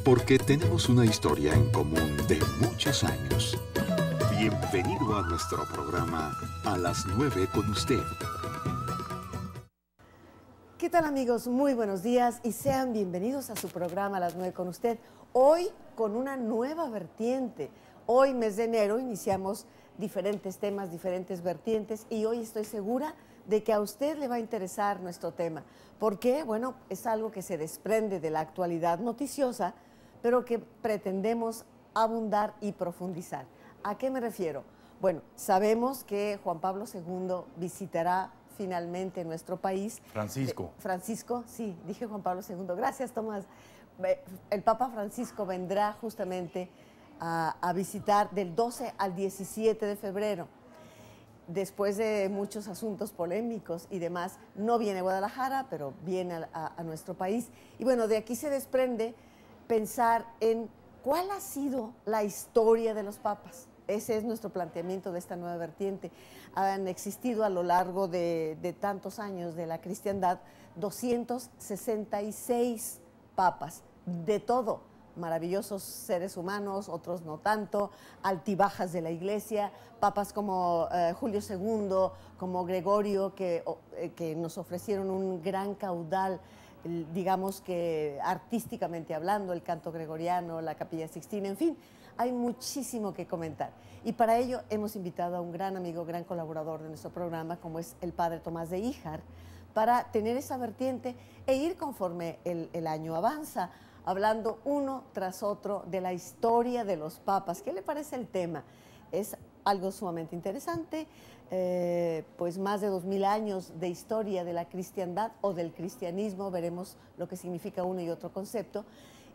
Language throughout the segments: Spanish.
porque tenemos una historia en común de muchos años. Bienvenido a nuestro programa A las 9 con usted. ¿Qué tal, amigos? Muy buenos días y sean bienvenidos a su programa A las 9 con usted. Hoy con una nueva vertiente. Hoy, mes de enero, iniciamos diferentes temas, diferentes vertientes y hoy estoy segura de que a usted le va a interesar nuestro tema. ¿Por qué? Bueno, es algo que se desprende de la actualidad noticiosa, pero que pretendemos abundar y profundizar. ¿A qué me refiero? Bueno, sabemos que Juan Pablo II visitará finalmente nuestro país. Francisco, sí, dije Juan Pablo II. Gracias, Tomás. El Papa Francisco vendrá justamente a visitar del 12 al 17 de febrero. Después de muchos asuntos polémicos y demás, no viene a Guadalajara, pero viene a nuestro país. Y bueno, de aquí se desprende pensar en cuál ha sido la historia de los papas. Ese es nuestro planteamiento de esta nueva vertiente. Han existido a lo largo de tantos años de la cristiandad 266 papas, de todo, maravillosos seres humanos, otros no tanto, altibajas de la iglesia, papas como Julio II, como Gregorio, que nos ofrecieron un gran caudal, digamos que artísticamente hablando, el canto gregoriano, la Capilla Sixtina, en fin, hay muchísimo que comentar. Y para ello hemos invitado a un gran amigo, gran colaborador de nuestro programa, como es el padre Tomás de Híjar, para tener esa vertiente e ir conforme el año avanza, hablando uno tras otro de la historia de los papas. ¿Qué le parece el tema? Es algo sumamente interesante, pues más de 2000 años de historia de la cristiandad o del cristianismo, veremos lo que significa uno y otro concepto.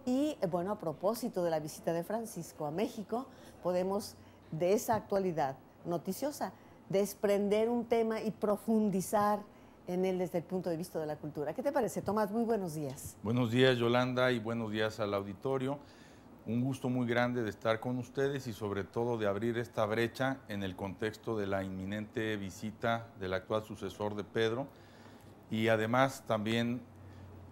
Y bueno, a propósito de la visita de Francisco a México, podemos de esa actualidad noticiosa desprender un tema y profundizar en él desde el punto de vista de la cultura. ¿Qué te parece, Tomás? Muy buenos días. Buenos días, Yolanda, y buenos días al auditorio. Un gusto muy grande de estar con ustedes y sobre todo de abrir esta brecha en el contexto de la inminente visita del actual sucesor de Pedro y además también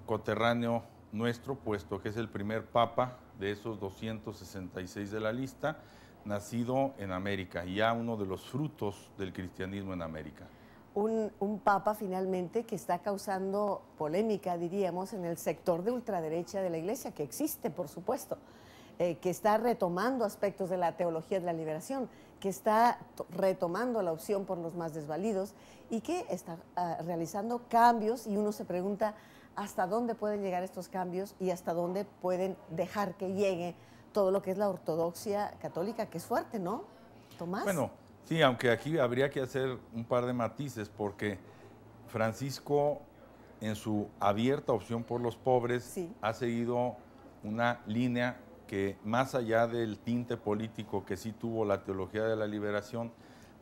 coterráneo nuestro, puesto que es el primer papa de esos 266 de la lista, nacido en América, y ya uno de los frutos del cristianismo en América. Un papa finalmente que está causando polémica, diríamos, en el sector de ultraderecha de la iglesia, que existe, por supuesto, que está retomando aspectos de la teología de la liberación, que está retomando la opción por los más desvalidos y que está realizando cambios, y uno se pregunta hasta dónde pueden llegar estos cambios y hasta dónde pueden dejar que llegue todo lo que es la ortodoxia católica, que es fuerte, ¿no, Tomás? Bueno, sí, aunque aquí habría que hacer un par de matices, porque Francisco, en su abierta opción por los pobres, sí, ha seguido una línea que, más allá del tinte político que sí tuvo la teología de la liberación,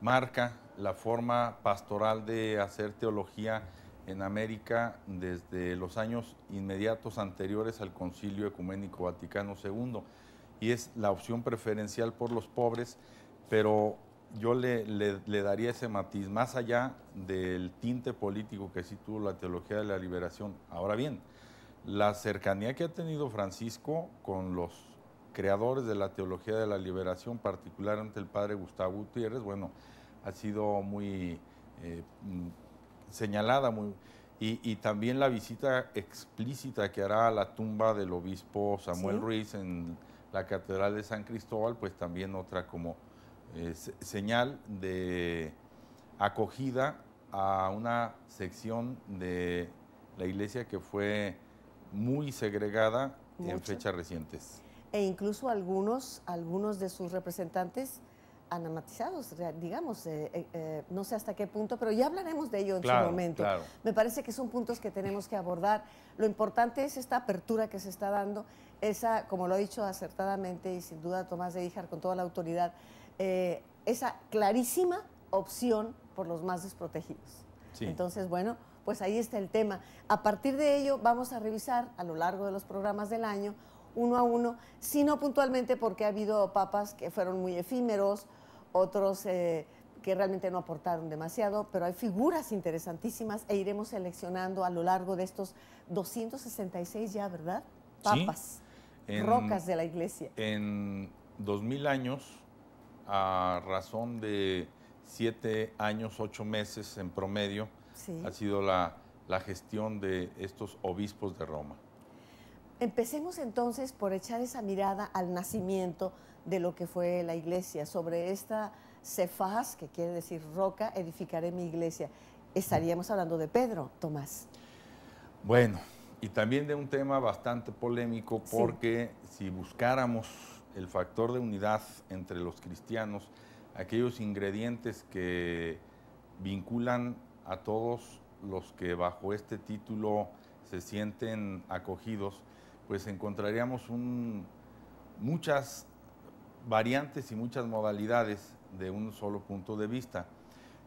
marca la forma pastoral de hacer teología en América desde los años inmediatos anteriores al Concilio Ecuménico Vaticano II, y es la opción preferencial por los pobres, pero yo le daría ese matiz, más allá del tinte político que sí tuvo la teología de la liberación. Ahora bien, la cercanía que ha tenido Francisco con los creadores de la teología de la liberación, particularmente el padre Gustavo Gutiérrez, bueno, ha sido muy señalada, y también la visita explícita que hará a la tumba del obispo Samuel, ¿sí?, Ruiz en la Catedral de San Cristóbal, pues también otra como señal de acogida a una sección de la iglesia que fue muy segregada en fechas recientes. E incluso algunos de sus representantes anamatizados, digamos, no sé hasta qué punto, pero ya hablaremos de ello en su momento. Claro. Me parece que son puntos que tenemos que abordar. Lo importante es esta apertura que se está dando, esa, como lo ha dicho acertadamente y sin duda Tomás de Híjar con toda la autoridad, esa clarísima opción por los más desprotegidos. Sí. Entonces, bueno, pues ahí está el tema. A partir de ello vamos a revisar a lo largo de los programas del año, uno a uno, sino puntualmente porque ha habido papas que fueron muy efímeros, otros que realmente no aportaron demasiado, pero hay figuras interesantísimas e iremos seleccionando a lo largo de estos 266 ya, ¿verdad? Papas. Sí. rocas de la iglesia. En 2000 años, a razón de 7 años, 8 meses en promedio, sí, ha sido la gestión de estos obispos de Roma. Empecemos entonces por echar esa mirada al nacimiento de lo que fue la iglesia. Sobre esta cefas, que quiere decir roca, edificaré mi iglesia. Estaríamos hablando de Pedro, Tomás. Bueno, y también de un tema bastante polémico, porque sí, si buscáramos el factor de unidad entre los cristianos, aquellos ingredientes que vinculan a todos los que bajo este título se sienten acogidos, pues encontraríamos muchas variantes y muchas modalidades de un solo punto de vista.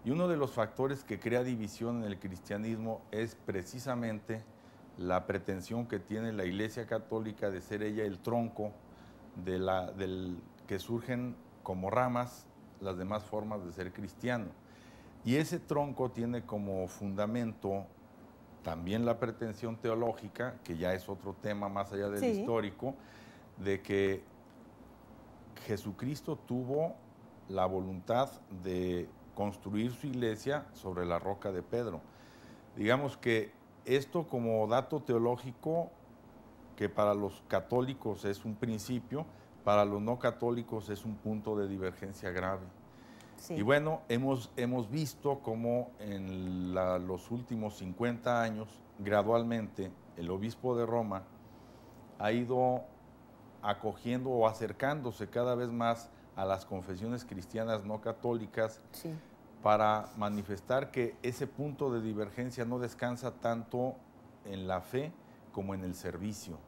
Y uno de los factores que crea división en el cristianismo es precisamente la pretensión que tiene la Iglesia Católica de ser ella el tronco del que surgen como ramas las demás formas de ser cristiano. Y ese tronco tiene como fundamento también la pretensión teológica, que ya es otro tema más allá del histórico, de que Jesucristo tuvo la voluntad de construir su iglesia sobre la roca de Pedro. Digamos que esto como dato teológico, que para los católicos es un principio, para los no católicos es un punto de divergencia grave. Sí. Y bueno, hemos visto cómo en los últimos 50 años, gradualmente, el obispo de Roma ha ido acogiendo o acercándose cada vez más a las confesiones cristianas no católicas, sí, para manifestar que ese punto de divergencia no descansa tanto en la fe como en el servicio.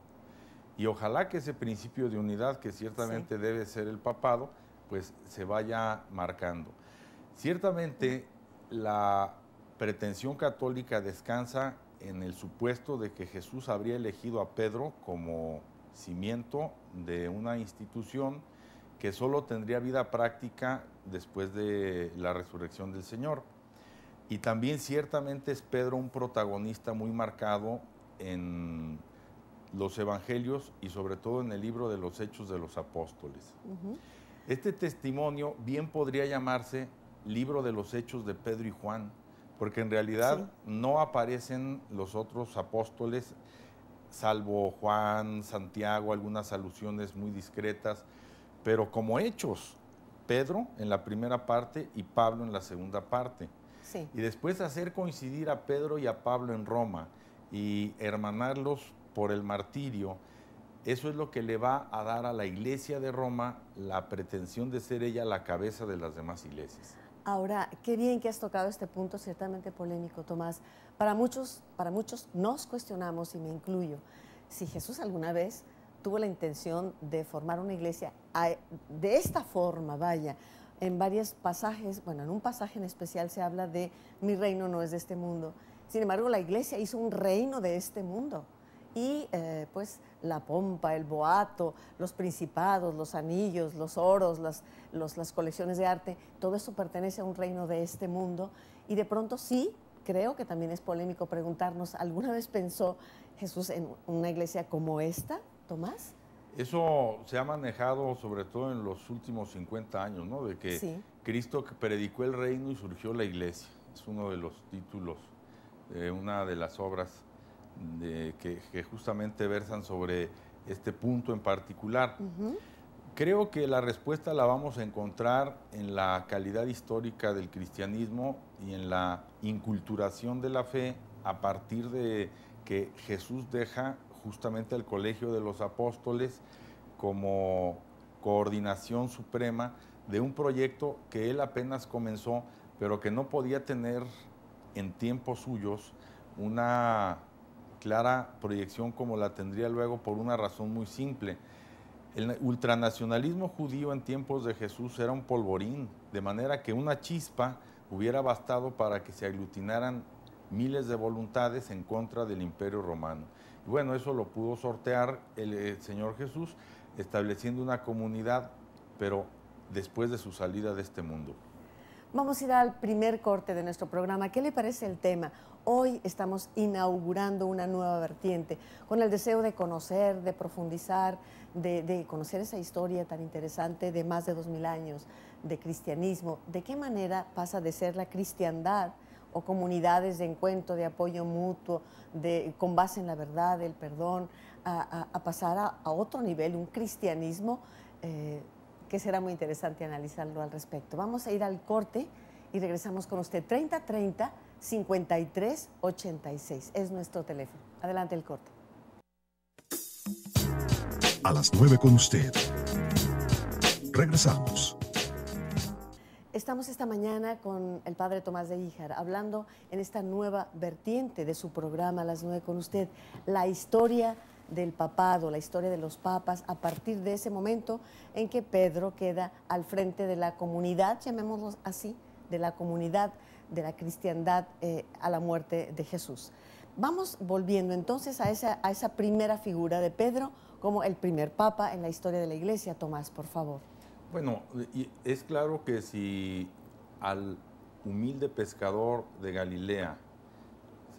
Y ojalá que ese principio de unidad, que ciertamente debe ser el papado, pues se vaya marcando. Ciertamente la pretensión católica descansa en el supuesto de que Jesús habría elegido a Pedro como cimiento de una institución que solo tendría vida práctica después de la resurrección del Señor. Y también ciertamente es Pedro un protagonista muy marcado en los evangelios y sobre todo en el libro de los Hechos de los Apóstoles. Este testimonio bien podría llamarse libro de los Hechos de Pedro y Juan, porque en realidad no aparecen los otros apóstoles, salvo Juan, Santiago, algunas alusiones muy discretas, pero como hechos, Pedro en la primera parte y Pablo en la segunda parte. Sí. Y después hacer coincidir a Pedro y a Pablo en Roma y hermanarlos por el martirio, eso es lo que le va a dar a la Iglesia de Roma la pretensión de ser ella la cabeza de las demás iglesias. Ahora, qué bien que has tocado este punto ciertamente polémico, Tomás. Para muchos nos cuestionamos, y me incluyo, si Jesús alguna vez tuvo la intención de formar una iglesia de esta forma, vaya. En varios pasajes, bueno, en un pasaje en especial se habla de mi reino no es de este mundo. Sin embargo, la iglesia hizo un reino de este mundo. Y pues la pompa, el boato, los principados, los anillos, los oros, las colecciones de arte, todo eso pertenece a un reino de este mundo. Y de pronto sí, creo que también es polémico preguntarnos, ¿alguna vez pensó Jesús en una iglesia como esta, Tomás? Eso se ha manejado sobre todo en los últimos 50 años, ¿no? De que Cristo predicó el reino y surgió la iglesia. Es uno de los títulos de una de las obras que justamente versan sobre este punto en particular. Creo que la respuesta la vamos a encontrar en la calidad histórica del cristianismo y en la inculturación de la fe a partir de que Jesús deja justamente el colegio de los apóstoles como coordinación suprema de un proyecto que él apenas comenzó, pero que no podía tener en tiempos suyos una clara proyección como la tendría luego por una razón muy simple. El ultranacionalismo judío en tiempos de Jesús era un polvorín, de manera que una chispa hubiera bastado para que se aglutinaran miles de voluntades en contra del Imperio Romano. Y bueno, eso lo pudo sortear el Señor Jesús, estableciendo una comunidad, pero después de su salida de este mundo. Vamos a ir al primer corte de nuestro programa. ¿Qué le parece el tema? Hoy estamos inaugurando una nueva vertiente con el deseo de conocer, de profundizar, de conocer esa historia tan interesante de más de 2000 años de cristianismo. ¿De qué manera pasa de ser la cristiandad o comunidades de encuentro, de apoyo mutuo, con base en la verdad, el perdón, a pasar a otro nivel, un cristianismo que será muy interesante analizarlo al respecto? Vamos a ir al corte y regresamos con usted. 3030-5386 es nuestro teléfono. Adelante el corte. A las 9 con usted. Regresamos. Estamos esta mañana con el padre Tomás de Híjar, hablando en esta nueva vertiente de su programa, a las 9 con usted, la historia del papado, la historia de los papas, a partir de ese momento en que Pedro queda al frente de la comunidad, llamémoslo así, de la comunidad de la cristiandad a la muerte de Jesús. Vamos volviendo entonces a esa primera figura de Pedro como el primer papa en la historia de la Iglesia. Tomás, por favor. Bueno, es claro que si al humilde pescador de Galilea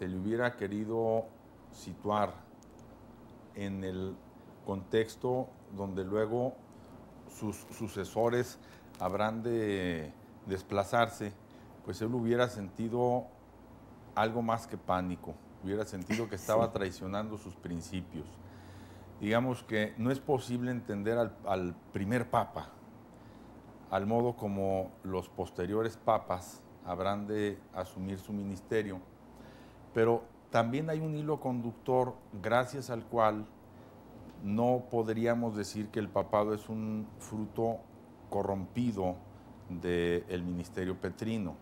se le hubiera querido situar en el contexto donde luego sus sucesores habrán de desplazarse, pues él hubiera sentido algo más que pánico, hubiera sentido que estaba traicionando sus principios. Digamos que no es posible entender al primer papa al modo como los posteriores papas habrán de asumir su ministerio, pero también hay un hilo conductor gracias al cual no podríamos decir que el papado es un fruto corrompido del ministerio petrino,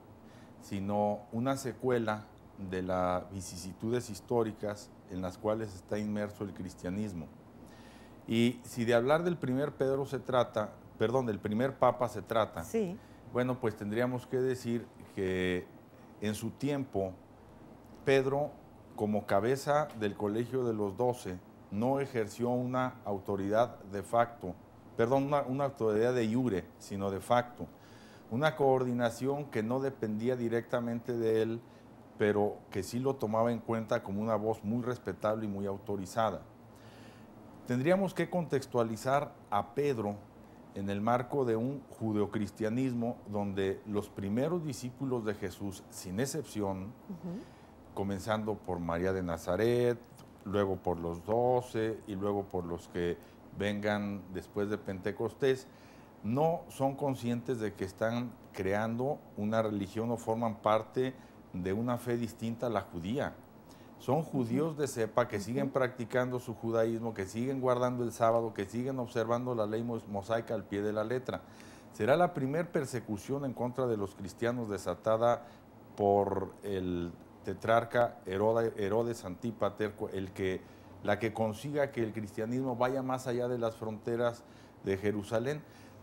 sino una secuela de las vicisitudes históricas en las cuales está inmerso el cristianismo. Y si de hablar del primer Pedro se trata, del primer papa se trata, sí, bueno, pues tendríamos que decir que en su tiempo Pedro, como cabeza del Colegio de los 12, no ejerció una autoridad de facto, una autoridad de iure, sino de facto. Una coordinación que no dependía directamente de él, pero que sí lo tomaba en cuenta como una voz muy respetable y muy autorizada. Tendríamos que contextualizar a Pedro en el marco de un judeocristianismo donde los primeros discípulos de Jesús, sin excepción, comenzando por María de Nazaret, luego por los 12 y luego por los que vengan después de Pentecostés, no son conscientes de que están creando una religión o forman parte de una fe distinta a la judía. Son judíos de cepa que siguen practicando su judaísmo, que siguen guardando el sábado, que siguen observando la ley mosaica al pie de la letra. Será la primera persecución en contra de los cristianos desatada por el tetrarca Herodes Antípater, la que consiga que el cristianismo vaya más allá de las fronteras de Jerusalén,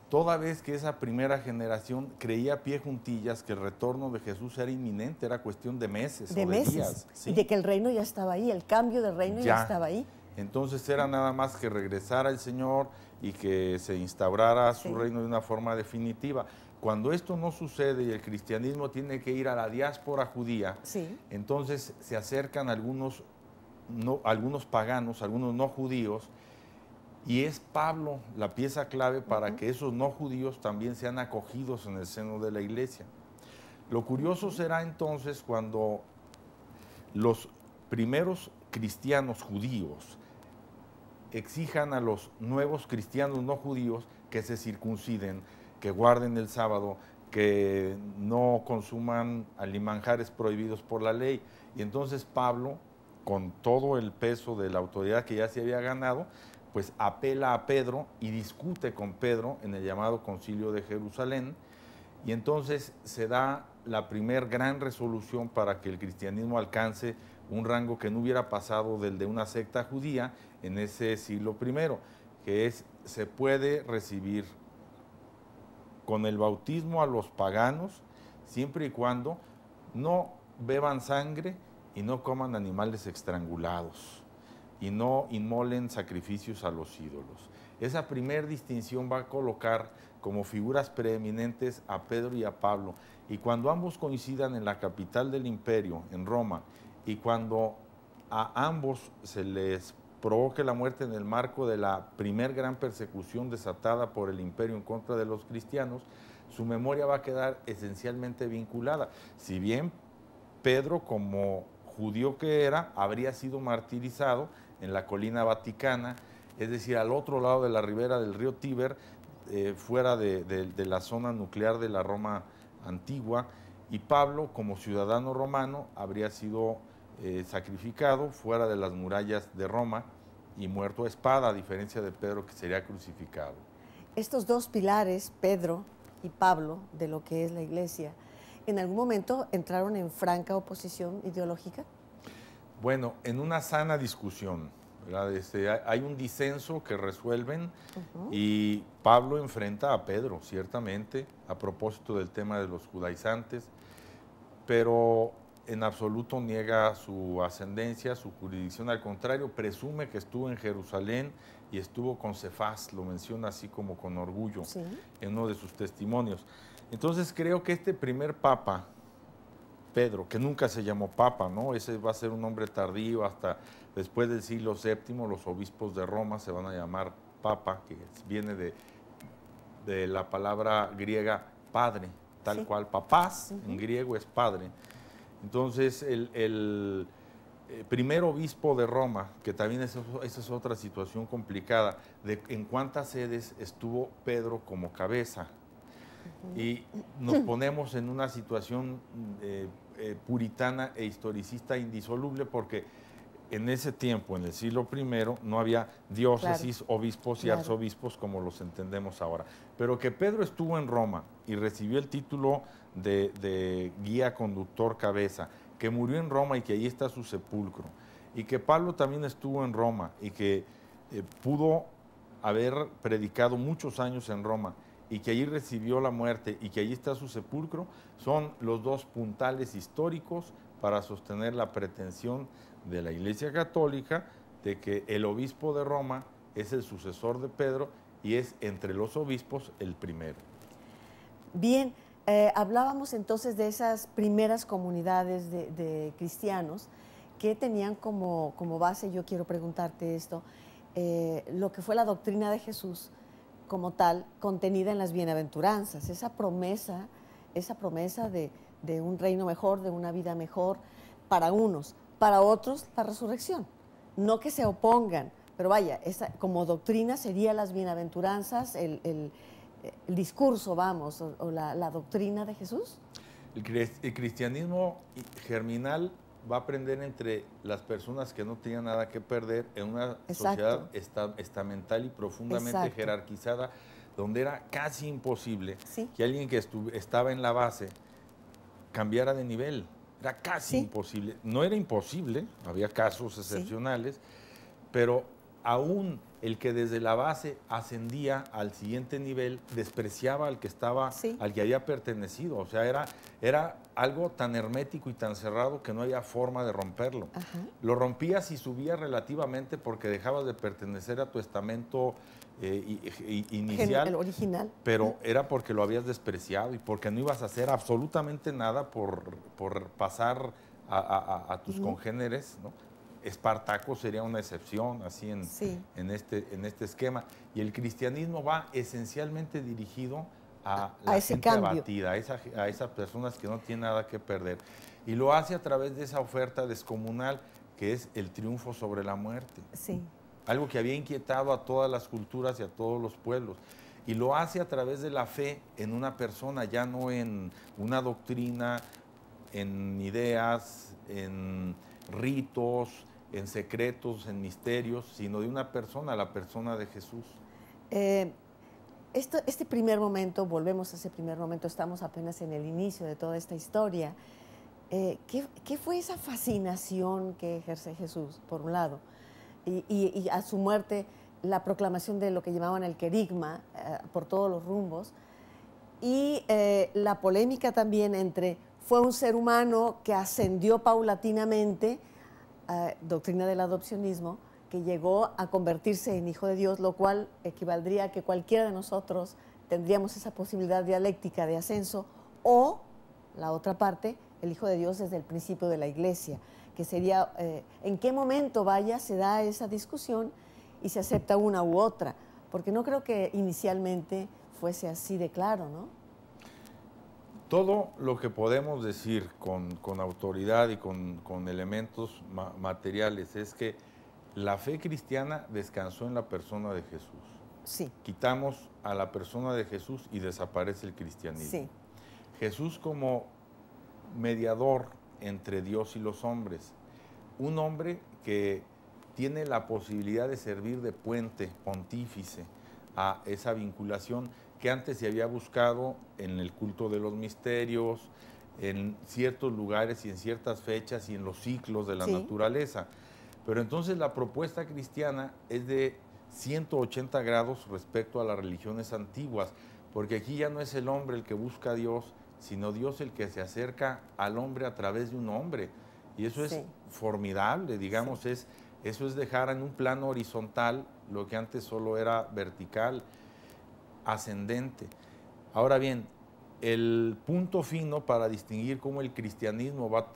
toda vez que esa primera generación creía a pie juntillas que el retorno de Jesús era inminente, era cuestión de meses o de días. ¿Sí? Y de que el reino ya estaba ahí, el cambio de reino ya estaba ahí. Entonces era nada más que regresara el Señor y que se instaurara su reino de una forma definitiva. Cuando esto no sucede y el cristianismo tiene que ir a la diáspora judía, entonces se acercan algunos paganos, algunos no judíos, y es Pablo la pieza clave para que esos no judíos también sean acogidos en el seno de la iglesia. Lo curioso será entonces cuando los primeros cristianos judíos exijan a los nuevos cristianos no judíos que se circunciden, que guarden el sábado, que no consuman manjares prohibidos por la ley. Y entonces Pablo, con todo el peso de la autoridad que ya se había ganado, pues apela a Pedro y discute con Pedro en el llamado Concilio de Jerusalén, y entonces se da la primer gran resolución para que el cristianismo alcance un rango que no hubiera pasado del de una secta judía en ese siglo I, que es, se puede recibir con el bautismo a los paganos, siempre y cuando no beban sangre y no coman animales estrangulados. y no inmolen sacrificios a los ídolos. Esa primera distinción va a colocar como figuras preeminentes a Pedro y a Pablo, y cuando ambos coincidan en la capital del imperio, en Roma, y cuando a ambos se les provoque la muerte en el marco de la primer gran persecución desatada por el imperio en contra de los cristianos, su memoria va a quedar esencialmente vinculada. Si bien Pedro, como judío que era, habría sido martirizado en la colina vaticana, es decir, al otro lado de la ribera del río Tíber, fuera de la zona nuclear de la Roma antigua, y Pablo, como ciudadano romano, habría sido sacrificado fuera de las murallas de Roma y muerto a espada, a diferencia de Pedro, que sería crucificado. Estos dos pilares, Pedro y Pablo, de lo que es la iglesia, ¿en algún momento entraron en franca oposición ideológica? Bueno, en una sana discusión, ¿verdad? Hay un disenso que resuelven y Pablo enfrenta a Pedro, ciertamente, a propósito del tema de los judaizantes, pero en absoluto niega su ascendencia, su jurisdicción, al contrario, presume que estuvo en Jerusalén y estuvo con Cefas, lo menciona así como con orgullo en uno de sus testimonios. Entonces creo que este primer papa, Pedro, que nunca se llamó papa, ¿no? Ese va a ser un nombre tardío, hasta después del siglo VII, los obispos de Roma se van a llamar papa, que viene de la palabra griega padre, tal cual, papás en griego es padre. Entonces, el primer obispo de Roma, que también esa es otra situación complicada, de en cuántas sedes estuvo Pedro como cabeza. Y nos ponemos en una situación puritana e historicista indisoluble, porque en ese tiempo, en el siglo I, no había diócesis, obispos y arzobispos como los entendemos ahora. Pero que Pedro estuvo en Roma y recibió el título de guía, conductor, cabeza, que murió en Roma y que ahí está su sepulcro, y que Pablo también estuvo en Roma y que pudo haber predicado muchos años en Roma y que allí recibió la muerte y que allí está su sepulcro, son los dos puntales históricos para sostener la pretensión de la Iglesia Católica de que el obispo de Roma es el sucesor de Pedro y es entre los obispos el primero. Bien, hablábamos entonces de esas primeras comunidades de cristianos que tenían como base, yo quiero preguntarte esto, lo que fue la doctrina de Jesús como tal, contenida en las bienaventuranzas, esa promesa de un reino mejor, de una vida mejor para unos, para otros la resurrección. No que se opongan, pero vaya, como doctrina sería las bienaventuranzas, el discurso, vamos, o la doctrina de Jesús. El cristianismo germinal va a aprender entre las personas que no tenían nada que perder en una sociedad estamental y profundamente jerarquizada, donde era casi imposible que alguien que estaba en la base cambiara de nivel. Era casi imposible. No era imposible, había casos excepcionales, pero aún el que desde la base ascendía al siguiente nivel despreciaba al que estaba, al que había pertenecido. O sea, era algo tan hermético y tan cerrado que no había forma de romperlo. Lo rompías y subías relativamente porque dejabas de pertenecer a tu estamento inicial, el original, pero era porque lo habías despreciado y porque no ibas a hacer absolutamente nada por pasar a tus congéneres, ¿no? Espartaco sería una excepción, así en este esquema. Y el cristianismo va esencialmente dirigido a la gente abatida, a esas personas que no tienen nada que perder. Y lo hace a través de esa oferta descomunal que es el triunfo sobre la muerte. Algo que había inquietado a todas las culturas y a todos los pueblos. Y lo hace a través de la fe en una persona, ya no en una doctrina, en ideas, en ritos, en secretos, en misterios, sino de una persona, la persona de Jesús. Este primer momento, volvemos a ese primer momento, estamos apenas en el inicio de toda esta historia. ¿Qué fue esa fascinación que ejerce Jesús, por un lado? Y a su muerte, la proclamación de lo que llamaban el querigma por todos los rumbos. Y la polémica también entre, fue un ser humano que ascendió paulatinamente, doctrina del adopcionismo, que llegó a convertirse en hijo de Dios, lo cual equivaldría a que cualquiera de nosotros tendríamos esa posibilidad dialéctica de ascenso, o la otra parte, el Hijo de Dios desde el principio de la Iglesia, que sería en qué momento se da esa discusión y se acepta una u otra, porque no creo que inicialmente fuese así de claro, ¿no? Todo lo que podemos decir con autoridad y con elementos materiales es que la fe cristiana descansó en la persona de Jesús. Sí. Quitamos a la persona de Jesús y desaparece el cristianismo. Sí. Jesús como mediador entre Dios y los hombres, un hombre que tiene la posibilidad de servir de puente pontífice a esa vinculación que antes se había buscado en el culto de los misterios, en ciertos lugares y en ciertas fechas y en los ciclos de la naturaleza. Pero entonces la propuesta cristiana es de 180 grados respecto a las religiones antiguas, porque aquí ya no es el hombre el que busca a Dios, sino Dios el que se acerca al hombre a través de un hombre. Y eso es formidable, digamos, eso es dejar en un plano horizontal lo que antes solo era vertical, ascendente. Ahora bien, el punto fino para distinguir cómo el cristianismo va a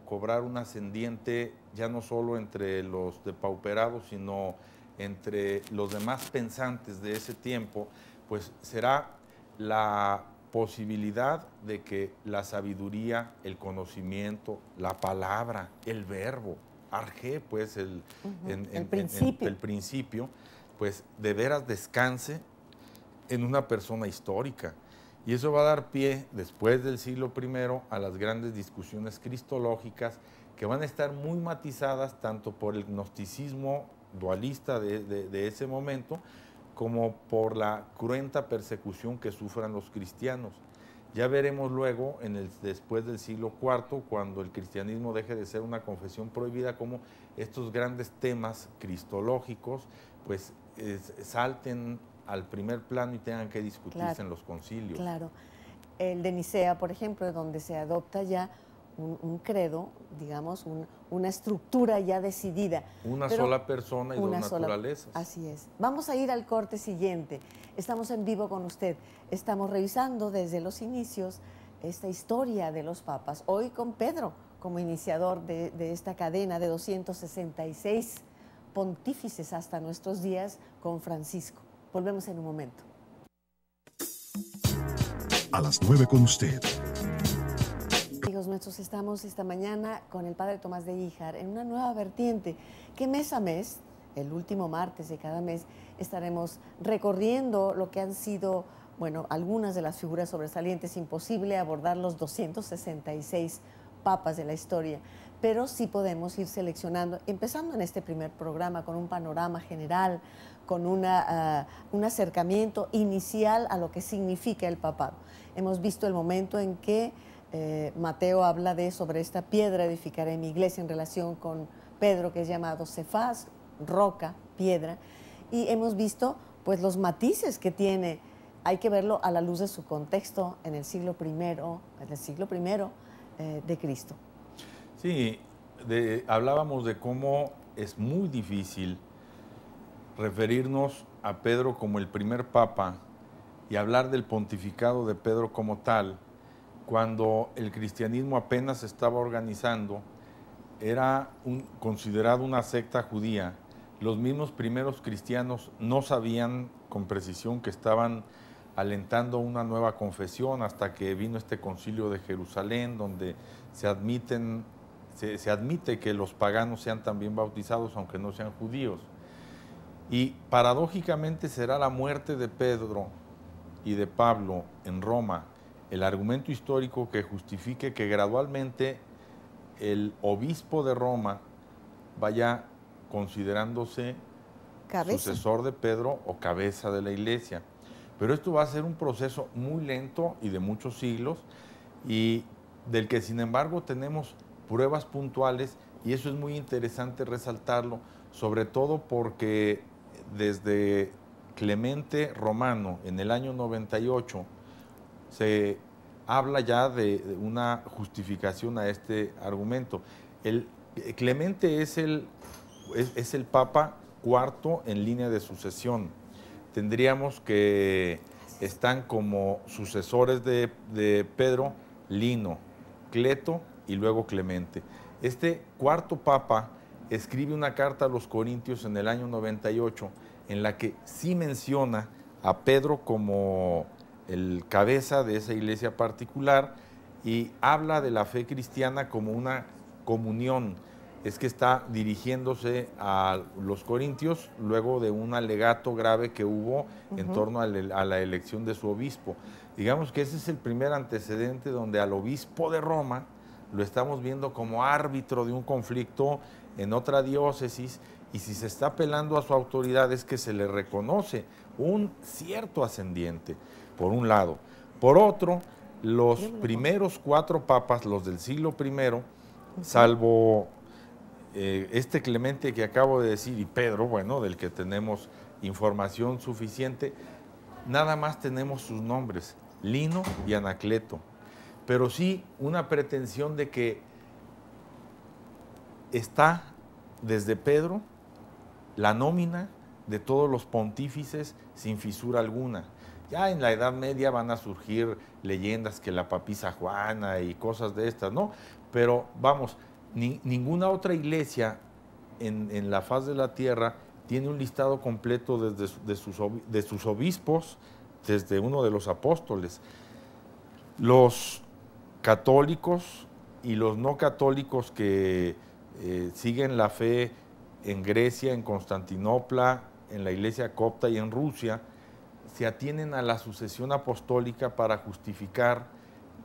cobrar un ascendiente ya no solo entre los depauperados, sino entre los demás pensantes de ese tiempo, pues será la posibilidad de que la sabiduría, el conocimiento, la palabra, el verbo, arge, pues el principio, pues de veras descanse en una persona histórica. Y eso va a dar pie, después del siglo I, a las grandes discusiones cristológicas que van a estar muy matizadas tanto por el gnosticismo dualista de ese momento, como por la cruenta persecución que sufran los cristianos. Ya veremos luego, después del siglo IV, cuando el cristianismo deje de ser una confesión prohibida, cómo estos grandes temas cristológicos pues salten al primer plano y tengan que discutirse en los concilios. Claro. El de Nicea, por ejemplo, donde se adopta ya un credo, digamos, una estructura ya decidida. Una sola persona y dos naturalezas. Así es. Vamos a ir al corte siguiente. Estamos en vivo con usted. Estamos revisando desde los inicios esta historia de los papas. Hoy con Pedro como iniciador de esta cadena de 266 pontífices hasta nuestros días con Francisco. Volvemos en un momento. A las 9 con usted. Amigos nuestros, estamos esta mañana con el Padre Tomás de Híjar en una nueva vertiente que mes a mes, el último martes de cada mes, estaremos recorriendo lo que han sido, bueno, algunas de las figuras sobresalientes. Imposible abordar los 266 papas de la historia, pero sí podemos ir seleccionando, empezando en este primer programa con un panorama general, con un acercamiento inicial a lo que significa el papado. Hemos visto el momento en que Mateo habla sobre esta piedra edificaré mi iglesia en relación con Pedro, que es llamado Cefás, roca, piedra, y hemos visto pues los matices que tiene. Hay que verlo a la luz de su contexto en el siglo I de Cristo. Sí, hablábamos de cómo es muy difícil referirnos a Pedro como el primer papa y hablar del pontificado de Pedro como tal, cuando el cristianismo apenas se estaba organizando, era considerado una secta judía. Los mismos primeros cristianos no sabían con precisión que estaban alentando una nueva confesión hasta que vino este concilio de Jerusalén, donde se admite que los paganos sean también bautizados, aunque no sean judíos. Y paradójicamente será la muerte de Pedro y de Pablo en Roma el argumento histórico que justifique que gradualmente el obispo de Roma vaya considerándose sucesor de Pedro o cabeza de la iglesia. Pero esto va a ser un proceso muy lento y de muchos siglos, y del que sin embargo tenemos pruebas puntuales, y eso es muy interesante resaltarlo, sobre todo porque desde Clemente Romano en el año 98 se habla ya de una justificación a este argumento. Clemente es el Papa cuarto en línea de sucesión. Tendríamos que están como sucesores de Pedro, Lino, Cleto y luego Clemente. Este cuarto papa escribe una carta a los Corintios en el año 98, en la que sí menciona a Pedro como el cabeza de esa iglesia particular y habla de la fe cristiana como una comunión. Es que está dirigiéndose a los corintios luego de un alegato grave que hubo en torno a la elección de su obispo. Digamos que ese es el primer antecedente donde al obispo de Roma lo estamos viendo como árbitro de un conflicto en otra diócesis, y si se está apelando a su autoridad es que se le reconoce un cierto ascendiente, por un lado. Por otro, los primeros 4 papas, los del siglo I, salvo este Clemente que acabo de decir y Pedro, bueno, del que tenemos información suficiente, nada más tenemos sus nombres, Lino y Anacleto, pero sí una pretensión de que está desde Pedro la nómina de todos los pontífices sin fisura alguna. Ya en la Edad Media van a surgir leyendas que la papisa Juana y cosas de estas, ¿no? Pero vamos, ninguna otra iglesia en la faz de la tierra tiene un listado completo de sus obispos, desde uno de los apóstoles. Los católicos y los no católicos que siguen la fe en Grecia, en Constantinopla, en la iglesia copta y en Rusia, se atienen a la sucesión apostólica para justificar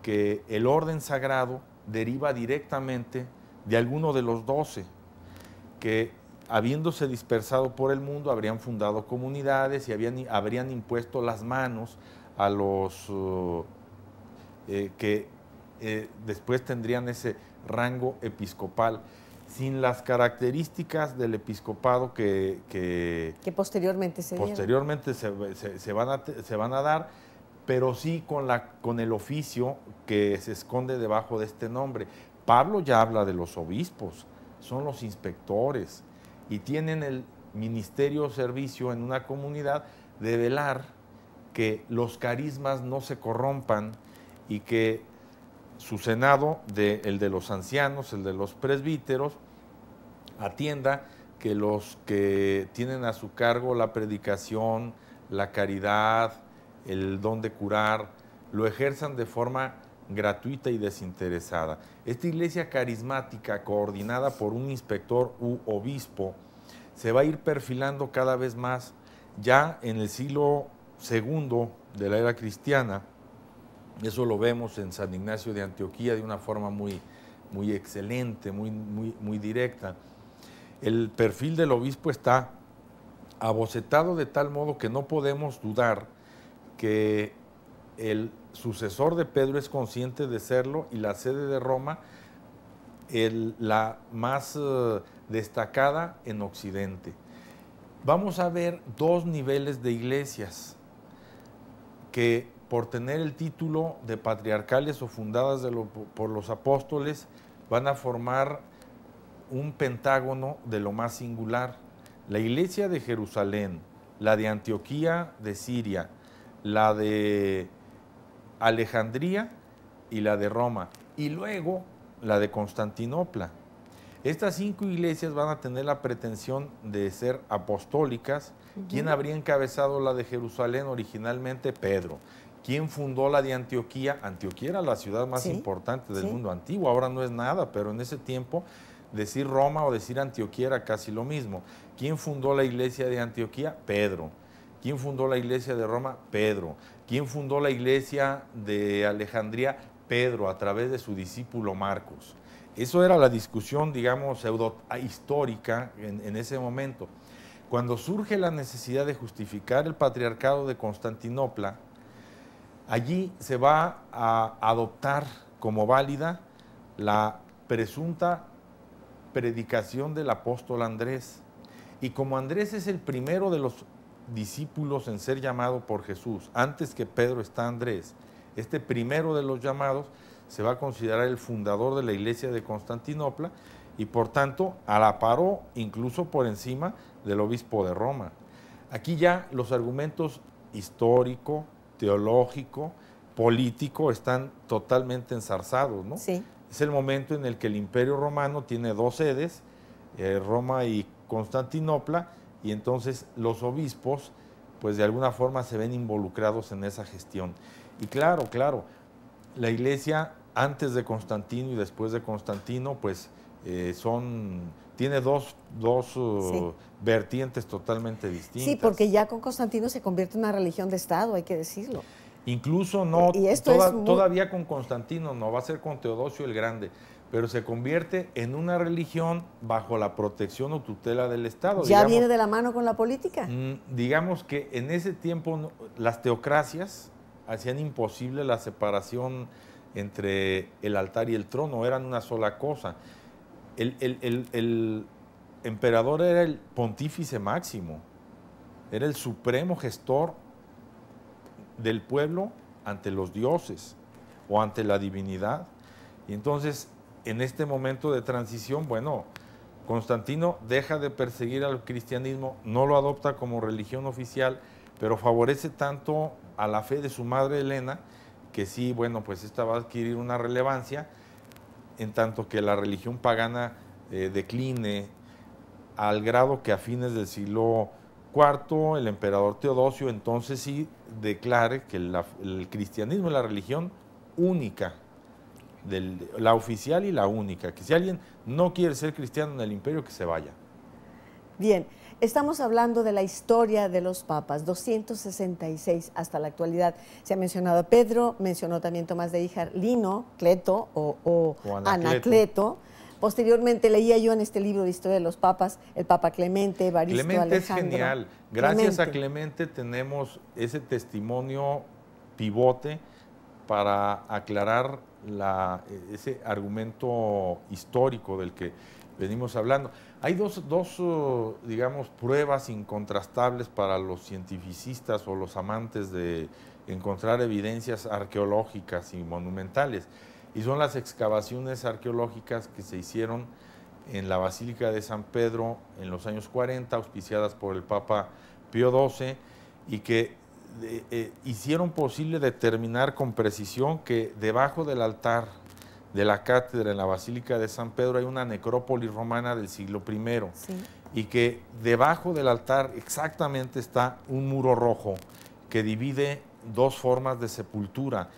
que el orden sagrado deriva directamente de alguno de los 12, que habiéndose dispersado por el mundo habrían fundado comunidades y habrían impuesto las manos a los que después tendrían ese rango episcopal, sin las características del episcopado que posteriormente se van a dar, pero sí con el oficio que se esconde debajo de este nombre. Pablo ya habla de los obispos, son los inspectores y tienen el ministerio o servicio en una comunidad de velar que los carismas no se corrompan y que su senado, el de los ancianos, el de los presbíteros, atienda que los que tienen a su cargo la predicación, la caridad, el don de curar, lo ejerzan de forma gratuita y desinteresada. Esta iglesia carismática, coordinada por un inspector u obispo, se va a ir perfilando cada vez más. Ya en el siglo II de la era cristiana, eso lo vemos en San Ignacio de Antioquía de una forma muy excelente, muy directa. El perfil del obispo está abocetado de tal modo que no podemos dudar que el sucesor de Pedro es consciente de serlo y la sede de Roma la más destacada en Occidente. Vamos a ver 2 niveles de iglesias que por tener el título de patriarcales o fundadas por los apóstoles van a formar un pentágono de lo más singular. La iglesia de Jerusalén, la de Antioquía de Siria, la de Alejandría y la de Roma, y luego la de Constantinopla. Estas 5 iglesias van a tener la pretensión de ser apostólicas. ¿Quién habría encabezado la de Jerusalén originalmente? Pedro. ¿Quién fundó la de Antioquía? Antioquía era la ciudad más importante del mundo antiguo, ahora no es nada, pero en ese tiempo decir Roma o decir Antioquía era casi lo mismo. ¿Quién fundó la iglesia de Antioquía? Pedro. ¿Quién fundó la iglesia de Roma? Pedro. ¿Quién fundó la iglesia de Alejandría? Pedro, a través de su discípulo Marcos. Eso era la discusión, digamos, pseudo-histórica en ese momento. Cuando surge la necesidad de justificar el patriarcado de Constantinopla, allí se va a adoptar como válida la presunta predicación del apóstol Andrés. Y como Andrés es el primero de los discípulos en ser llamado por Jesús, antes que Pedro está Andrés, este primero de los llamados se va a considerar el fundador de la iglesia de Constantinopla y por tanto a la paró incluso por encima del obispo de Roma. Aquí ya los argumentos histórico, teológico, político están totalmente enzarzados, ¿no? Sí. Es el momento en el que el Imperio Romano tiene dos sedes, Roma y Constantinopla, y entonces los obispos, pues de alguna forma se ven involucrados en esa gestión. Y claro, la Iglesia antes de Constantino y después de Constantino, pues tiene dos vertientes totalmente distintas. Sí, porque ya con Constantino se convierte en una religión de Estado, hay que decirlo. Incluso no, y todavía con Constantino no, va a ser con Teodosio el Grande, pero se convierte en una religión bajo la protección o tutela del Estado. ¿Ya viene de la mano con la política? Digamos que en ese tiempo las teocracias hacían imposible la separación entre el altar y el trono, eran una sola cosa. El emperador era el pontífice máximo, era el supremo gestor del pueblo ante los dioses o ante la divinidad. Y entonces, en este momento de transición, bueno, Constantino deja de perseguir al cristianismo, no lo adopta como religión oficial, pero favorece tanto a la fe de su madre Helena, que sí, bueno, pues esta va a adquirir una relevancia, en tanto que la religión pagana decline, al grado que a fines del siglo IV, el emperador Teodosio entonces sí declare que el cristianismo es la religión única, la oficial y la única, que si alguien no quiere ser cristiano en el imperio, que se vaya. Bien, estamos hablando de la historia de los papas, 266 hasta la actualidad. Se ha mencionado a Pedro, mencionó también Tomás de Híjar, Lino, Cleto o Anacleto. Posteriormente leía yo en este libro de historia de los papas, el Papa Clemente, Evaristo, Clemente Alejandro. Es genial. Gracias a Clemente tenemos ese testimonio pivote para aclarar ese argumento histórico del que venimos hablando. Hay dos, digamos, pruebas incontrastables para los cientificistas o los amantes de encontrar evidencias arqueológicas y monumentales, y son las excavaciones arqueológicas que se hicieron en la Basílica de San Pedro en los años 40, auspiciadas por el Papa Pío XII, y que hicieron posible determinar con precisión que debajo del altar de la cátedra en la Basílica de San Pedro hay una necrópolis romana del siglo I, sí, y que debajo del altar exactamente está un muro rojo que divide dos formas de sepultura,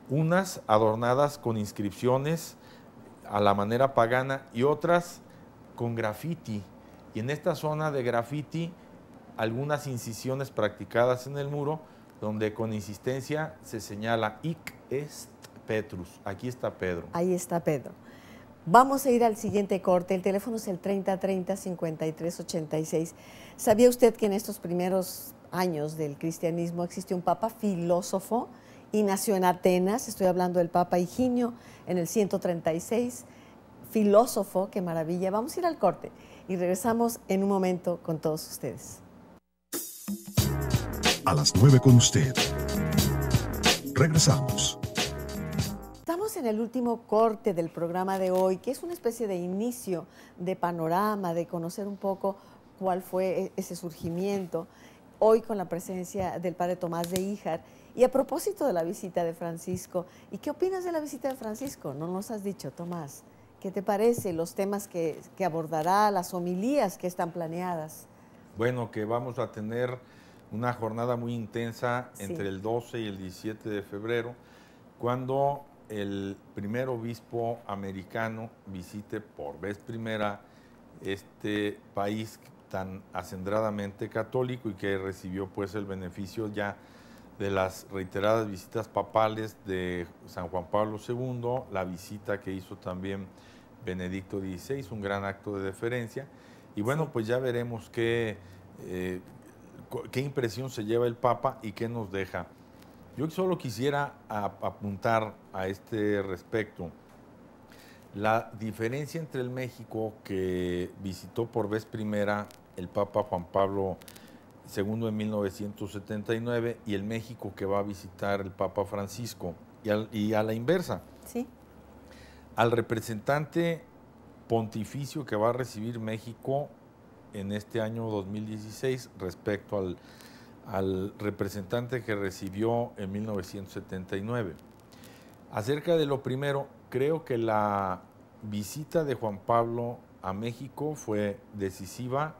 unas adornadas con inscripciones a la manera pagana y otras con grafiti. Y en esta zona de grafiti, algunas incisiones practicadas en el muro, donde con insistencia se señala Hic est Petrus, aquí está Pedro. Ahí está Pedro. Vamos a ir al siguiente corte, el teléfono es el 3030-5386. ¿Sabía usted que en estos primeros años del cristianismo existió un papa filósofo y nació en Atenas? Estoy hablando del Papa Higinio en el 136, filósofo, qué maravilla. Vamos a ir al corte y regresamos en un momento con todos ustedes. A las 9 con usted. Regresamos. Estamos en el último corte del programa de hoy, que es una especie de inicio, de panorama, de conocer un poco cuál fue ese surgimiento. Hoy con la presencia del padre Tomás de Híjar. Y a propósito de la visita de Francisco, ¿y qué opinas de la visita de Francisco? No nos has dicho, Tomás. ¿Qué te parece? Los temas que abordará, las homilías que están planeadas. Bueno, que vamos a tener una jornada muy intensa sí, entre el 12 y el 17 de febrero, cuando el primer obispo americano visite por vez primera este país tan acendradamente católico y que recibió pues el beneficio ya de las reiteradas visitas papales de San Juan Pablo II, la visita que hizo también Benedicto XVI, un gran acto de deferencia. Y bueno, pues ya veremos qué impresión se lleva el Papa y qué nos deja. Yo solo quisiera apuntar a este respecto la diferencia entre el México que visitó por vez primera el Papa Juan Pablo II en 1979 y el México que va a visitar el Papa Francisco, y a la inversa. Sí. Al representante pontificio que va a recibir México en este año 2016 respecto al representante que recibió en 1979. Acerca de lo primero, creo que la visita de Juan Pablo a México fue decisiva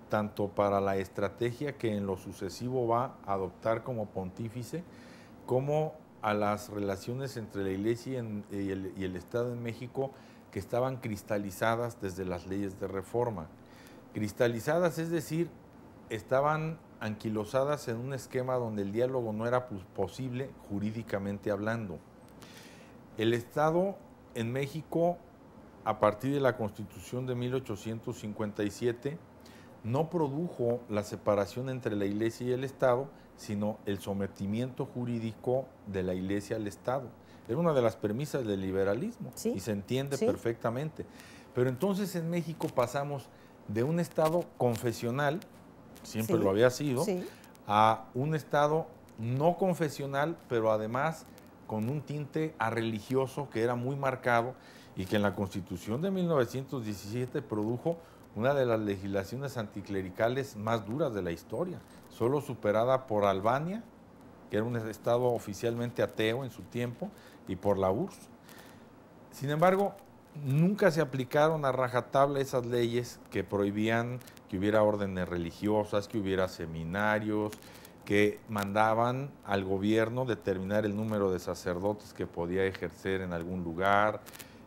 tanto para la estrategia que en lo sucesivo va a adoptar como pontífice, como a las relaciones entre la Iglesia y el Estado en México, que estaban cristalizadas desde las leyes de reforma. Cristalizadas, es decir, estaban anquilosadas en un esquema donde el diálogo no era posible jurídicamente hablando. El Estado en México, a partir de la Constitución de 1857, no produjo la separación entre la Iglesia y el Estado, sino el sometimiento jurídico de la Iglesia al Estado. Era una de las premisas del liberalismo, sí, y se entiende perfectamente. Pero entonces en México pasamos de un Estado confesional, siempre lo había sido, a un Estado no confesional, pero además con un tinte religioso que era muy marcado y que en la Constitución de 1917 produjo una de las legislaciones anticlericales más duras de la historia, solo superada por Albania, que era un estado oficialmente ateo en su tiempo, y por la URSS. Sin embargo, nunca se aplicaron a rajatabla esas leyes que prohibían que hubiera órdenes religiosas, que hubiera seminarios, que mandaban al gobierno determinar el número de sacerdotes que podía ejercer en algún lugar.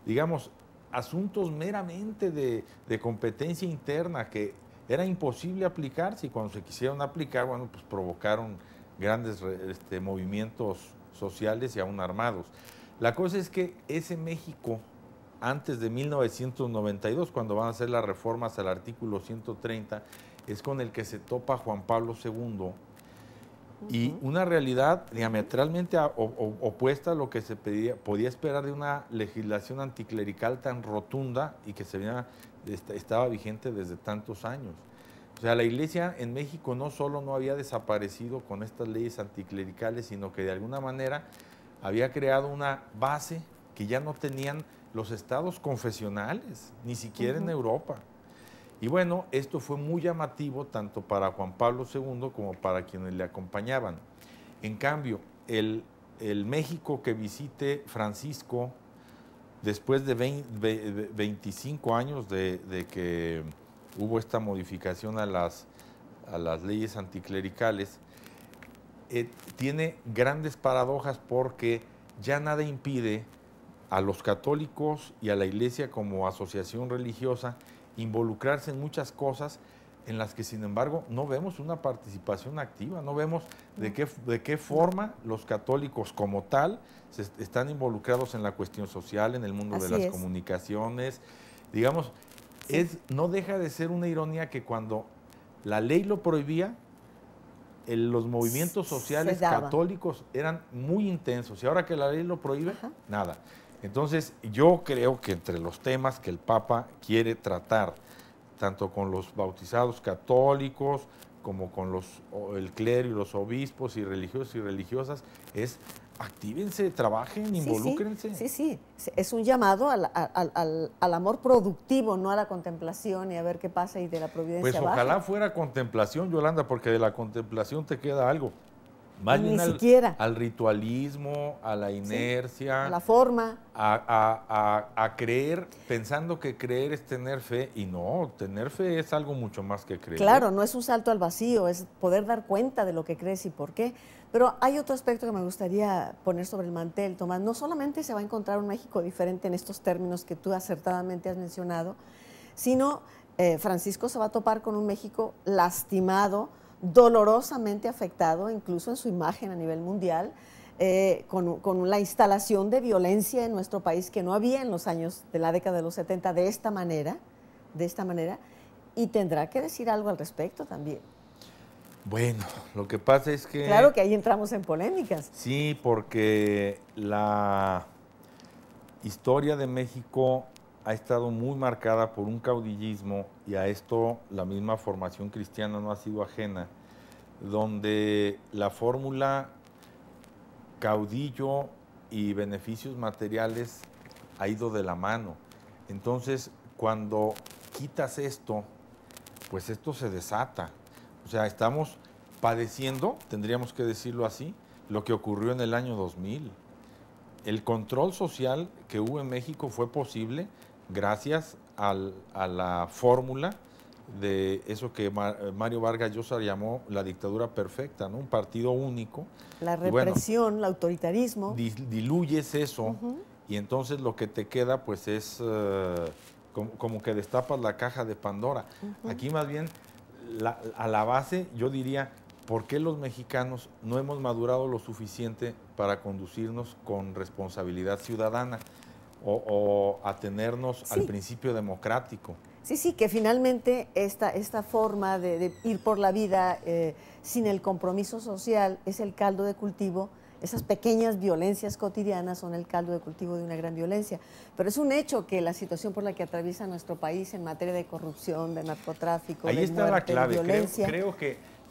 Digamos, asuntos meramente de competencia interna que era imposible aplicarse, y cuando se quisieron aplicar, bueno, pues provocaron grandes movimientos sociales y aún armados. La cosa es que ese México, antes de 1992, cuando van a hacer las reformas al artículo 130, es con el que se topa Juan Pablo II, y una realidad diametralmente opuesta a lo que se podía esperar de una legislación anticlerical tan rotunda y que estaba vigente desde tantos años. O sea, la Iglesia en México no solo no había desaparecido con estas leyes anticlericales, sino que de alguna manera había creado una base que ya no tenían los estados confesionales, ni siquiera en Europa. Y bueno, esto fue muy llamativo tanto para Juan Pablo II como para quienes le acompañaban. En cambio, el México que visite Francisco, después de 25 años de que hubo esta modificación a las leyes anticlericales, tiene grandes paradojas, porque ya nada impide a los católicos y a la Iglesia como asociación religiosa involucrarse en muchas cosas en las que, sin embargo, no vemos una participación activa, no vemos de qué forma los católicos como tal están involucrados en la cuestión social, en el mundo de las comunicaciones. Digamos, no deja de ser una ironía que cuando la ley lo prohibía, los movimientos sociales católicos eran muy intensos, y ahora que la ley lo prohíbe, nada. Entonces, yo creo que entre los temas que el Papa quiere tratar, tanto con los bautizados católicos como con el clero y los obispos y religiosos y religiosas, es actívense, trabajen, involúcrense. Sí, es un llamado al amor productivo, no a la contemplación y a ver qué pasa y de la providencia Pues ojalá fuera contemplación, Yolanda, porque de la contemplación te queda algo. Más bien al ritualismo, a la inercia, a la forma, a creer, pensando que creer es tener fe, y no, tener fe es algo mucho más que creer. Claro, no es un salto al vacío, es poder dar cuenta de lo que crees y por qué. Pero hay otro aspecto que me gustaría poner sobre el mantel, Tomás. No solamente se va a encontrar un México diferente en estos términos que tú acertadamente has mencionado, sino Francisco se va a topar con un México lastimado, dolorosamente afectado, incluso en su imagen a nivel mundial, con la instalación de violencia en nuestro país que no había en los años de la década de los 70 de esta manera, y tendrá que decir algo al respecto también. Bueno, lo que pasa es que... Claro que ahí entramos en polémicas. Sí, porque la historia de México ha estado muy marcada por un caudillismo, y a esto la misma formación cristiana no ha sido ajena, donde la fórmula caudillo y beneficios materiales ha ido de la mano. Entonces, cuando quitas esto, pues esto se desata. O sea, estamos padeciendo, tendríamos que decirlo así, lo que ocurrió en el año 2000. El control social que hubo en México fue posible gracias a la fórmula de eso que Mario Vargas Llosa llamó la dictadura perfecta, ¿no? Un partido único. La represión, bueno, el autoritarismo. Diluyes eso y entonces lo que te queda pues es como que destapas la caja de Pandora. Aquí más bien a la base yo diría, ¿por qué los mexicanos no hemos madurado lo suficiente para conducirnos con responsabilidad ciudadana o atenernos al principio democrático? Sí, que finalmente esta forma de ir por la vida sin el compromiso social es el caldo de cultivo. Esas pequeñas violencias cotidianas son el caldo de cultivo de una gran violencia. Pero es un hecho que la situación por la que atraviesa nuestro país en materia de corrupción, de narcotráfico, ahí de está muerte, la clave. de violencia.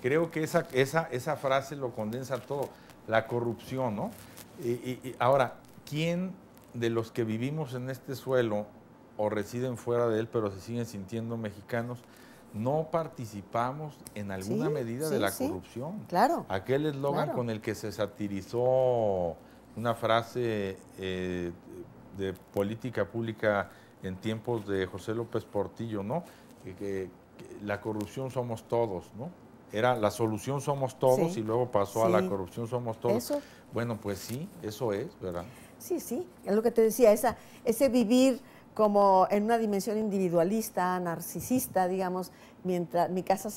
Creo que esa frase lo condensa todo, la corrupción, ¿no? Y ahora, ¿quién de los que vivimos en este suelo o residen fuera de él, pero se siguen sintiendo mexicanos, no participamos en alguna medida de la corrupción? Claro. Aquel eslogan con el que se satirizó una frase de política pública en tiempos de José López Portillo, ¿no? Que la corrupción somos todos, ¿no? Era la solución somos todos y luego pasó a la corrupción somos todos. ¿Eso? Bueno, pues sí, eso es, ¿verdad? Sí, es lo que te decía, ese vivir como en una dimensión individualista, narcisista, digamos, mientras mi casa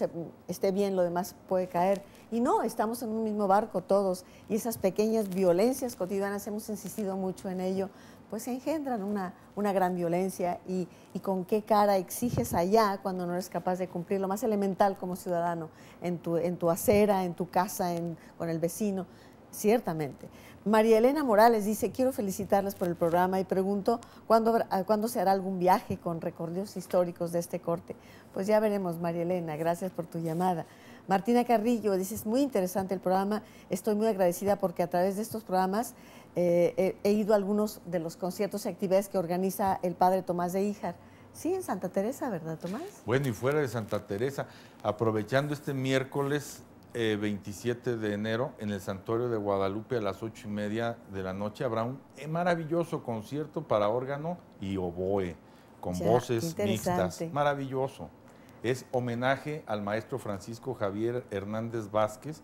esté bien, lo demás puede caer. Y no, estamos en un mismo barco todos, y esas pequeñas violencias cotidianas, hemos insistido mucho en ello, pues engendran una gran violencia. Y con qué cara exiges allá cuando no eres capaz de cumplir lo más elemental como ciudadano, en tu acera, en tu casa, con el vecino, ciertamente. María Elena Morales dice, quiero felicitarles por el programa y pregunto, ¿cuándo se hará algún viaje con recorridos históricos de este corte? Pues ya veremos, María Elena, gracias por tu llamada. Martina Carrillo dice, es muy interesante el programa, estoy muy agradecida porque a través de estos programas he ido a algunos de los conciertos y actividades que organiza el padre Tomás de Híjar. Sí, en Santa Teresa, ¿verdad, Tomás? Bueno, y fuera de Santa Teresa, aprovechando este miércoles 27 de enero en el Santuario de Guadalupe a las 8:30 de la noche habrá un maravilloso concierto para órgano y oboe, con voces mixtas. Maravilloso. Es homenaje al maestro Francisco Javier Hernández Vázquez,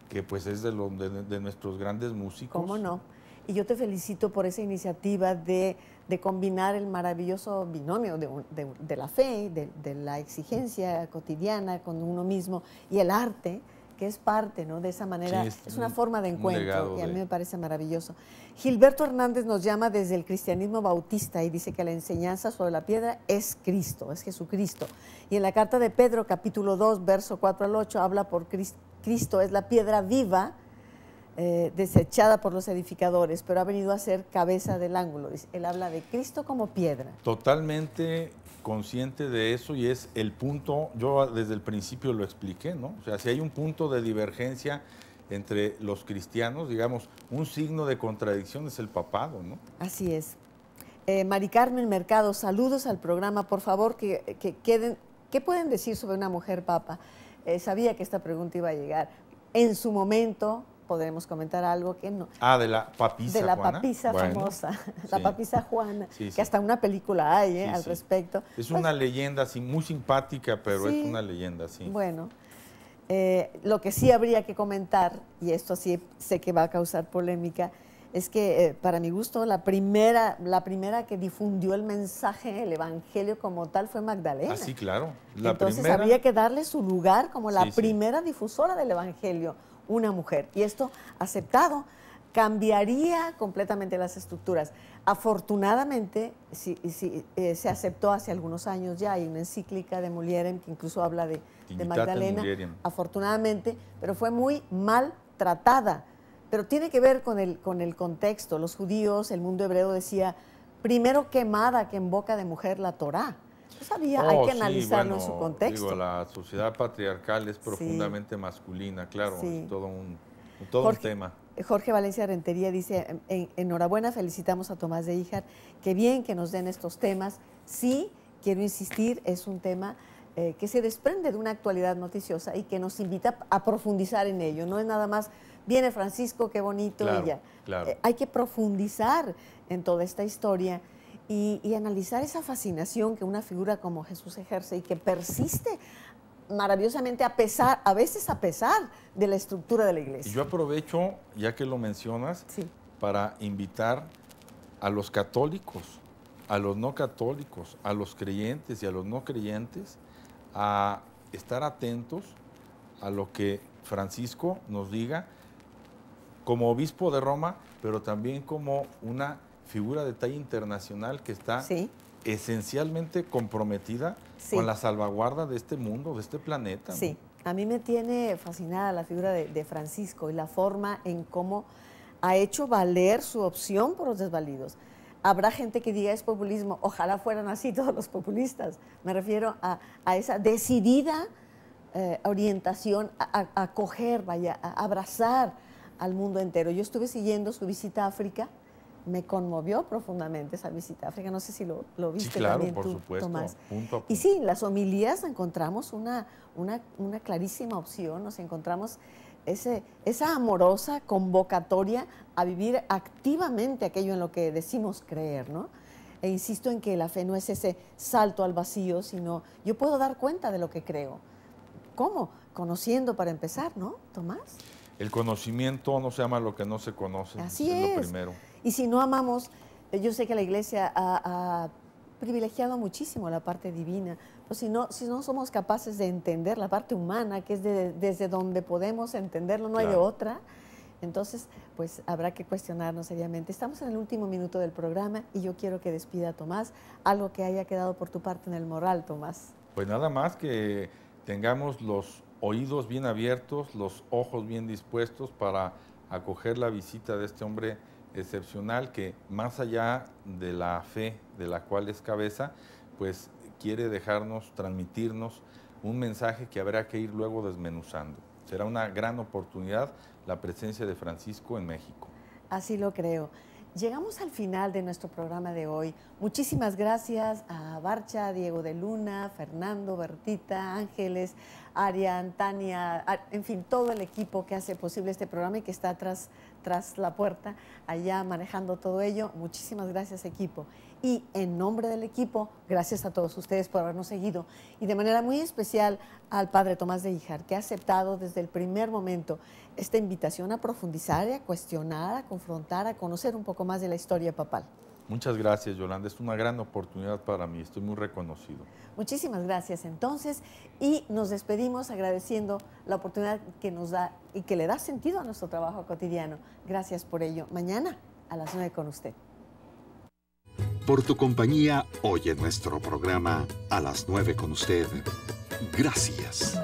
que pues es de nuestros grandes músicos. ¿Cómo no? Y yo te felicito por esa iniciativa de combinar el maravilloso binomio de la fe, de la exigencia cotidiana con uno mismo y el arte, que es parte, ¿no? De esa manera, es una forma de encuentro y a mí me parece maravilloso. Gilberto Hernández nos llama desde el cristianismo bautista y dice que la enseñanza sobre la piedra es Cristo, es Jesucristo. Y en la carta de Pedro, capítulo 2, verso 4 al 8, habla por Cristo, es la piedra viva, desechada por los edificadores, pero ha venido a ser cabeza del ángulo. Él habla de Cristo como piedra. Totalmente consciente de eso y es el punto, yo desde el principio lo expliqué, ¿no? O sea, si hay un punto de divergencia entre los cristianos, digamos, un signo de contradicción es el papado, ¿no? Así es. Mari Carmen Mercado, saludos al programa, por favor, ¿qué pueden decir sobre una mujer papa? Sabía que esta pregunta iba a llegar. En su momento podremos comentar algo que no. De la papisa Juana. De la Juana. papisa famosa, la papisa Juana, sí. que hasta una película hay al respecto. Es una leyenda, muy simpática, pero es una leyenda, sí. Bueno, lo que sí habría que comentar, y esto sí sé que va a causar polémica, es que para mi gusto la primera que difundió el mensaje, el evangelio como tal, fue Magdalena. Sí, claro. Entonces habría que darle su lugar como la primera difusora del evangelio, una mujer. Y esto, aceptado, cambiaría completamente las estructuras. Afortunadamente, se aceptó hace algunos años ya, hay una encíclica de Mulierem que incluso habla de Magdalena, afortunadamente, pero fue muy mal tratada. Pero tiene que ver con el contexto. Los judíos, el mundo hebreo decía, primero quemada que en boca de mujer la Torá. Hay que analizarlo en su contexto. Digo, la sociedad patriarcal es profundamente masculina, claro, es todo un tema. Jorge Valencia Rentería dice, enhorabuena, felicitamos a Tomás de Híjar, qué bien que nos den estos temas. Sí, quiero insistir, es un tema que se desprende de una actualidad noticiosa y que nos invita a profundizar en ello. No es nada más, viene Francisco, qué bonito, claro, y ya. Claro. Hay que profundizar en toda esta historia y analizar esa fascinación que una figura como Jesús ejerce y que persiste maravillosamente a veces a pesar de la estructura de la iglesia. Y yo aprovecho, ya que lo mencionas, sí, para invitar a los católicos, a los no católicos, a los creyentes y a los no creyentes a estar atentos a lo que Francisco nos diga como obispo de Roma, pero también como una figura de talla internacional que está esencialmente comprometida con la salvaguarda de este mundo, de este planeta, ¿no? Sí, a mí me tiene fascinada la figura de Francisco y la forma en cómo ha hecho valer su opción por los desvalidos. Habrá gente que diga es populismo, ojalá fueran así todos los populistas. Me refiero a esa decidida orientación a acoger, a abrazar al mundo entero. Yo estuve siguiendo su visita a África, me conmovió profundamente esa visita a África, no sé si lo viste sí, claro, también por tú, supuesto, Tomás. Punto a punto. Y sí, en las homilías encontramos una clarísima opción, nos encontramos esa amorosa convocatoria a vivir activamente aquello en lo que decimos creer, ¿no? E insisto en que la fe no es ese salto al vacío, sino yo puedo dar cuenta de lo que creo. ¿Cómo? Conociendo para empezar, ¿no, Tomás? El conocimiento no se ama lo que no se conoce. Así es lo primero. Y si no amamos, yo sé que la Iglesia ha privilegiado muchísimo la parte divina, pero si no somos capaces de entender la parte humana, que es desde donde podemos entenderlo, no hay de otra, entonces pues habrá que cuestionarnos seriamente. Estamos en el último minuto del programa y yo quiero que despida a Tomás, algo que haya quedado por tu parte en el moral, Tomás. Pues nada más que tengamos los oídos bien abiertos, los ojos bien dispuestos para acoger la visita de este hombre excepcional que, más allá de la fe de la cual es cabeza, pues quiere dejarnos, transmitirnos un mensaje que habrá que ir luego desmenuzando. Será una gran oportunidad la presencia de Francisco en México. Así lo creo. Llegamos al final de nuestro programa de hoy. Muchísimas gracias a Barcha, Diego de Luna, Fernando, Bertita, Ángeles, Arián, Tania, en fin, todo el equipo que hace posible este programa y que está tras la puerta, allá manejando todo ello. Muchísimas gracias, equipo. Y en nombre del equipo, gracias a todos ustedes por habernos seguido. Y de manera muy especial al padre Tomás de Híjar, que ha aceptado desde el primer momento esta invitación a profundizar, a cuestionar, a confrontar, a conocer un poco más de la historia papal. Muchas gracias, Yolanda. Es una gran oportunidad para mí. Estoy muy reconocido. Muchísimas gracias, entonces. Y nos despedimos agradeciendo la oportunidad que nos da y que le da sentido a nuestro trabajo cotidiano. Gracias por ello. Mañana a las 9 con usted. Por tu compañía, hoy en nuestro programa A las 9 con usted. Gracias.